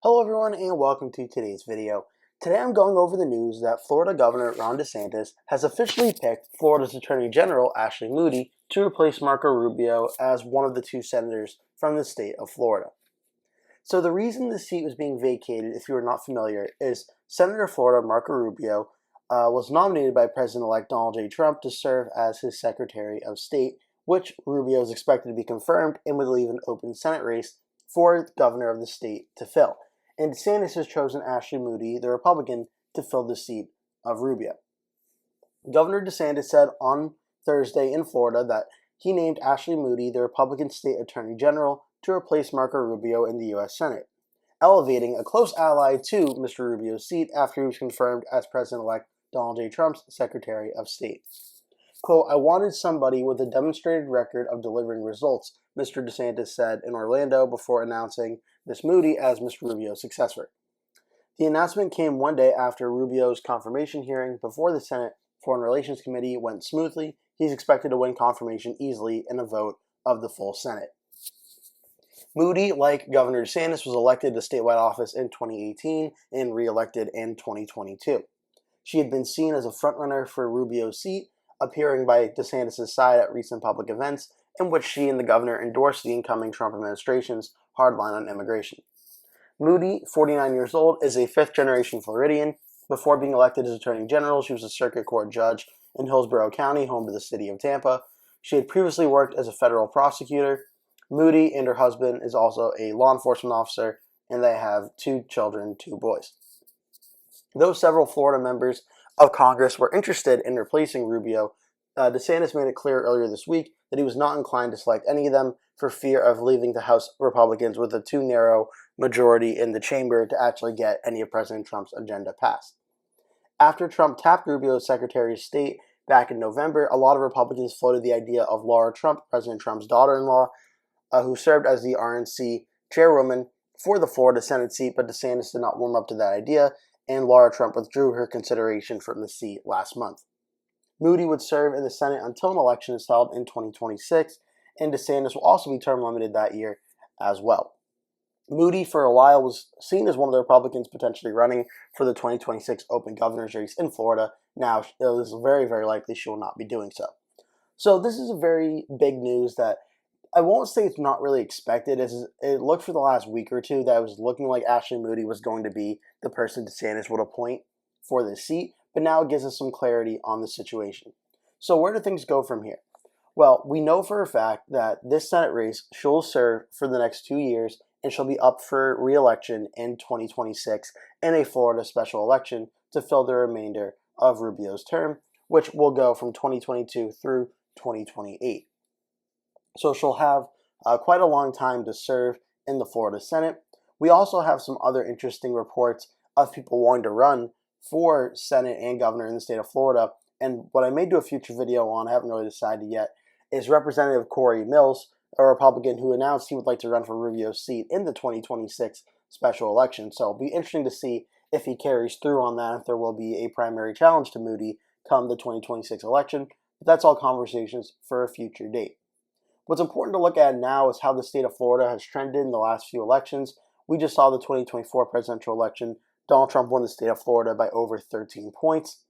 Hello everyone and welcome to today's video. Today I'm going over the news that Florida Governor Ron DeSantis has officially picked Florida's Attorney General Ashley Moody to replace Marco Rubio as one of the two senators from the state of Florida. So the reason the seat was being vacated, if you are not familiar, is Senator Florida Marco Rubio was nominated by President-elect Donald J. Trump to serve as his Secretary of State, which Rubio is expected to be confirmed and would leave an open Senate race for the governor of the state to fill. And DeSantis has chosen Ashley Moody, the Republican, to fill the seat of Rubio. Governor DeSantis said on Thursday in Florida that he named Ashley Moody, the Republican State Attorney General, to replace Marco Rubio in the U.S. Senate, elevating a close ally to Mr. Rubio's seat after he was confirmed as President-elect Donald J. Trump's Secretary of State. Quote, "I wanted somebody with a demonstrated record of delivering results," Mr. DeSantis said in Orlando before announcing Ms. Moody as Mr. Rubio's successor. The announcement came one day after Rubio's confirmation hearing before the Senate Foreign Relations Committee went smoothly. He's expected to win confirmation easily in a vote of the full Senate. Moody, like Governor DeSantis, was elected to statewide office in 2018 and re-elected in 2022. She had been seen as a frontrunner for Rubio's seat, appearing by DeSantis' side at recent public events in which she and the governor endorsed the incoming Trump administration's hardline on immigration. Moody, 49 years old, is a fifth-generation Floridian. Before being elected as Attorney General, she was a circuit court judge in Hillsborough County, home to the city of Tampa. She had previously worked as a federal prosecutor. Moody and her husband is also a law enforcement officer, and they have two children, two boys. Though several Florida members of Congress were interested in replacing Rubio, DeSantis made it clear earlier this week that he was not inclined to select any of them for fear of leaving the House Republicans with a too narrow majority in the chamber to actually get any of President Trump's agenda passed. After Trump tapped Rubio as Secretary of State back in November, a lot of Republicans floated the idea of Laura Trump, President Trump's daughter-in-law, who served as the RNC chairwoman for the Florida Senate seat, but DeSantis did not warm up to that idea, and Laura Trump withdrew her consideration from the seat last month. Moody would serve in the Senate until an election is held in 2026, and DeSantis will also be term limited that year as well. Moody, for a while, was seen as one of the Republicans potentially running for the 2026 open governor's race in Florida. Now, it is very, very likely she will not be doing so. So this is a very big news that I won't say it's not really expected. It looked for the last week or two that it was looking like Ashley Moody was going to be the person DeSantis would appoint for this seat, but now it gives us some clarity on the situation. So where do things go from here? Well, we know for a fact that this Senate race she'll serve for the next 2 years, and she'll be up for re-election in 2026 in a Florida special election to fill the remainder of Rubio's term, which will go from 2022 through 2028. So she'll have quite a long time to serve in the Florida Senate. We also have some other interesting reports of people wanting to run for Senate and governor in the state of Florida. And what I may do a future video on, I haven't really decided yet, is Representative Corey Mills, a Republican who announced he would like to run for Rubio's seat in the 2026 special election. So it'll be interesting to see if he carries through on that, if there will be a primary challenge to Moody come the 2026 election. But that's all conversations for a future date. What's important to look at now is how the state of Florida has trended in the last few elections. We just saw the 2024 presidential election. Donald Trump won the state of Florida by over 13 points.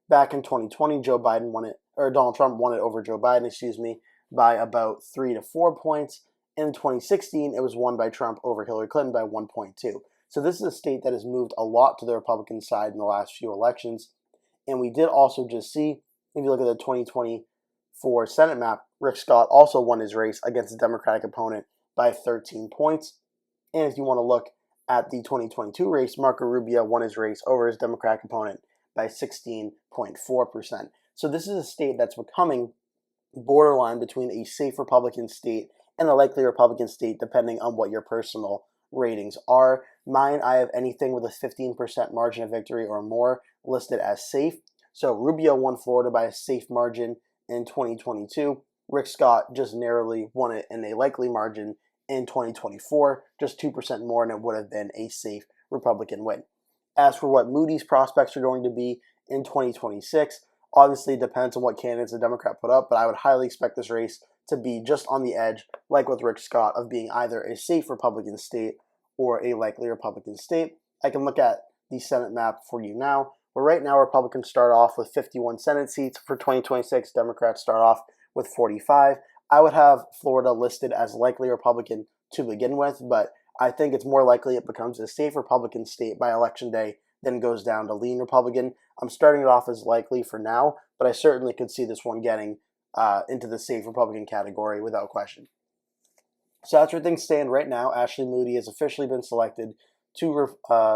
Back in 2020, Donald Trump won it over Joe Biden, by about 3 to 4 points. In 2016, it was won by Trump over Hillary Clinton by 1.2. So this is a state that has moved a lot to the Republican side in the last few elections. And we did also just see, if you look at the 2024 Senate map, Rick Scott also won his race against his Democratic opponent by 13 points. And if you want to look at the 2022 race, Marco Rubio won his race over his Democratic opponent by 16.4%. So this is a state that's becoming borderline between a safe Republican state and a likely Republican state, depending on what your personal ratings are. Mine, I have anything with a 15% margin of victory or more listed as safe. So Rubio won Florida by a safe margin in 2022. Rick Scott just narrowly won it in a likely margin in 2024, just 2% more than it would have been a safe Republican win. As for what Moody's prospects are going to be in 2026, obviously it depends on what candidates the Democrat put up, but I would highly expect this race to be just on the edge, like with Rick Scott, of being either a safe Republican state or a likely Republican state. I can look at the Senate map for you now, where right now Republicans start off with 51 Senate seats. For 2026, Democrats start off with 45. I would have Florida listed as likely Republican to begin with, but I think it's more likely it becomes a safe Republican state by Election Day than goes down to lean Republican. I'm starting it off as likely for now, but I certainly could see this one getting into the safe Republican category without question. So that's where things stand right now. Ashley Moody has officially been selected to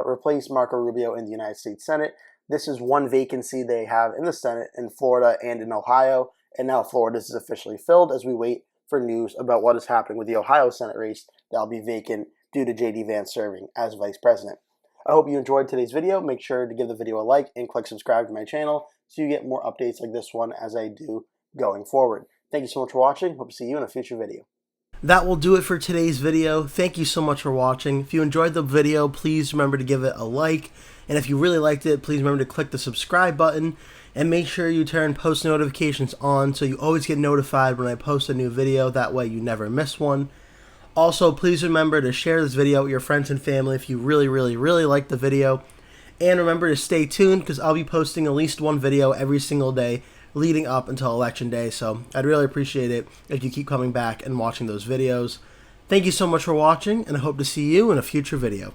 replace Marco Rubio in the United States Senate. This is one vacancy they have in the Senate in Florida and in Ohio, and now Florida is officially filled as we wait for news about what is happening with the Ohio Senate race that will be vacant due to J.D. Vance serving as Vice President. I hope you enjoyed today's video. Make sure to give the video a like and click subscribe to my channel so you get more updates like this one as I do going forward. Thank you so much for watching. Hope to see you in a future video. That will do it for today's video. Thank you so much for watching. If you enjoyed the video, please remember to give it a like. And if you really liked it, please remember to click the subscribe button. And make sure you turn post notifications on so you always get notified when I post a new video. That way you never miss one. Also, please remember to share this video with your friends and family if you really like the video. And remember to stay tuned because I'll be posting at least one video every single day leading up until Election Day. So I'd really appreciate it if you keep coming back and watching those videos. Thank you so much for watching, and I hope to see you in a future video.